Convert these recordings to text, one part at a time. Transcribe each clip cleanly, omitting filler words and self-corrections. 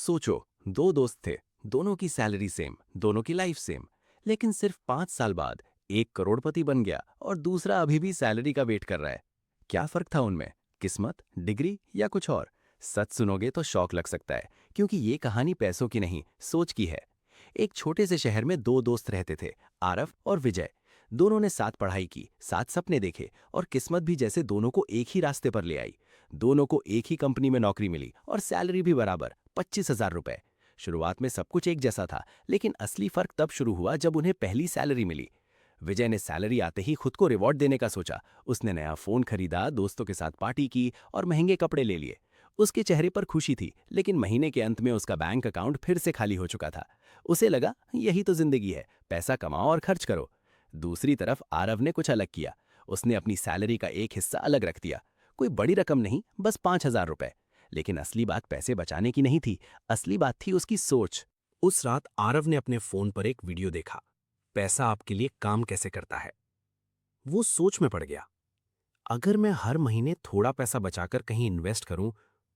सोचो, दो दोस्त थे, दोनों की सैलरी सेम, दोनों की लाइफ सेम, लेकिन सिर्फ 5 साल बाद एक करोड़पति बन गया और दूसरा अभी भी सैलरी का वेट कर रहा है। क्या फर्क था उनमें? किस्मत, डिग्री या कुछ और? सच सुनोगे तो शौक लग सकता है, क्योंकि ये कहानी पैसों की नहीं, सोच की है। एक छोटे से शहर में दो दोस्त रहते थे, आरव और विजय। दोनों ने साथ पढ़ाई की, साथ सपने देखे, और किस्मत भी जैसे दोनों को एक ही रास्ते पर ले आई। दोनों को एक ही कंपनी में नौकरी मिली और सैलरी भी बराबर, 25,000 रुपए। शुरुआत में सब कुछ एक जैसा था, लेकिन असली फर्क तब शुरू हुआ जब उन्हें पहली सैलरी मिली। विजय ने सैलरी आते ही खुद को रिवॉर्ड देने का सोचा। उसने नया फोन खरीदा, दोस्तों के साथ पार्टी की और महंगे कपड़े ले लिए। उसके चेहरे पर खुशी थी, लेकिन महीने के अंत में उसका बैंक अकाउंट फिर से खाली हो चुका था। उसे लगा, यही तो जिंदगी है, पैसा कमाओ और खर्च करो। दूसरी तरफ आरव ने कुछ अलग किया। उसने अपनी सैलरी का एक हिस्सा अलग रख दिया। कोई बड़ी रकम नहीं, बस 5,000 रुपए। लेकिन असली बात पैसे बचाने की नहीं थी, असली बात थी उसकी सोच। उस रात आरव ने अपने फोन पर एक वीडियो देखा। पैसा आपके लिए काम कैसे करता है। वो सोच में पड़ गया। अगर मैं हर महीने थोड़ा पैसा बचाकर कहीं इन्वेस्ट करूं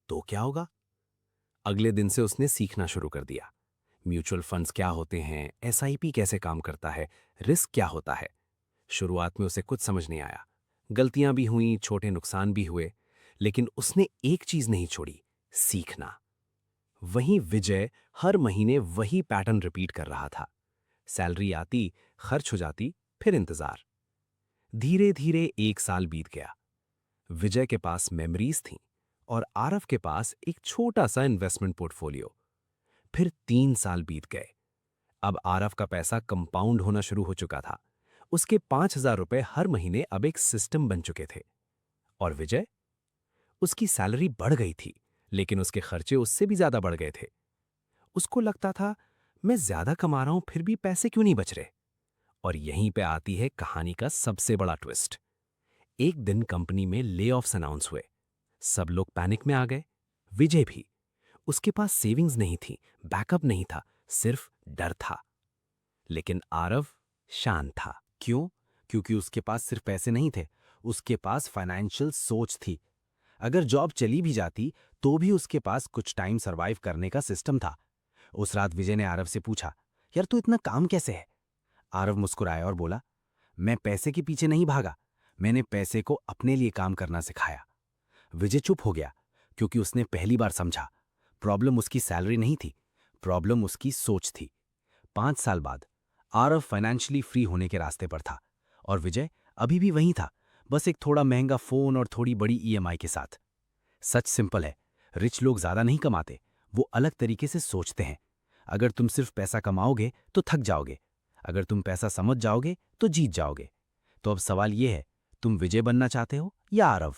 तो क्या होगा। अगले दिन से उसने सीखना शुरू कर दिया। म्यूचुअल फंड्स क्या होते हैं, एसआईपी कैसे काम करता है, रिस्क क्या होता है। शुरुआत में उसे कुछ समझ नहीं आया। गलतियां भी हुईं, छोटे नुकसान भी हुए, लेकिन उसने एक चीज नहीं छोड़ी, सीखना। वहीं विजय हर महीने वही पैटर्न रिपीट कर रहा था। सैलरी आती, खर्च हो जाती, फिर इंतजार। धीरे धीरे 1 साल बीत गया। विजय के पास मेमोरीज थीं और आरव के पास एक छोटा सा इन्वेस्टमेंट पोर्टफोलियो। फिर 3 साल बीत गए। अब आरव का पैसा कंपाउंड होना शुरू हो चुका था। उसके 5,000 रुपए हर महीने अब एक सिस्टम बन चुके थे। और विजय, उसकी सैलरी बढ़ गई थी, लेकिन उसके खर्चे उससे भी ज्यादा बढ़ गए थे। उसको लगता था, मैं ज्यादा कमा रहा हूं फिर भी पैसे क्यों नहीं बच रहे। और यहीं पे आती है कहानी का सबसे बड़ा ट्विस्ट। एक दिन कंपनी में ले ऑफ्स अनाउंस हुए। सब लोग पैनिक में आ गए, विजय भी। उसके पास सेविंग्स नहीं थी, बैकअप नहीं था, सिर्फ डर था। लेकिन आरव शांत था। क्यों? क्योंकि उसके पास सिर्फ पैसे नहीं थे, उसके पास फाइनेंशियल सोच थी। अगर जॉब चली भी जाती तो भी उसके पास कुछ टाइम सरवाइव करने का सिस्टम था। उस रात विजय ने आरव से पूछा, यार तू इतना काम कैसे है? आरव मुस्कुराया और बोला, मैं पैसे के पीछे नहीं भागा, मैंने पैसे को अपने लिए काम करना सिखाया। विजय चुप हो गया, क्योंकि उसने पहली बार समझा, प्रॉब्लम उसकी सैलरी नहीं थी, प्रॉब्लम उसकी सोच थी। 5 साल बाद आरव फाइनेंशियली फ्री होने के रास्ते पर था, और विजय अभी भी वहीं था, बस एक थोड़ा महंगा फोन और थोड़ी बड़ी ईएमआई के साथ। सच सिंपल है, रिच लोग ज्यादा नहीं कमाते, वो अलग तरीके से सोचते हैं। अगर तुम सिर्फ पैसा कमाओगे तो थक जाओगे, अगर तुम पैसा समझ जाओगे तो जीत जाओगे। तो अब सवाल ये है, तुम विजय बनना चाहते हो या आरव?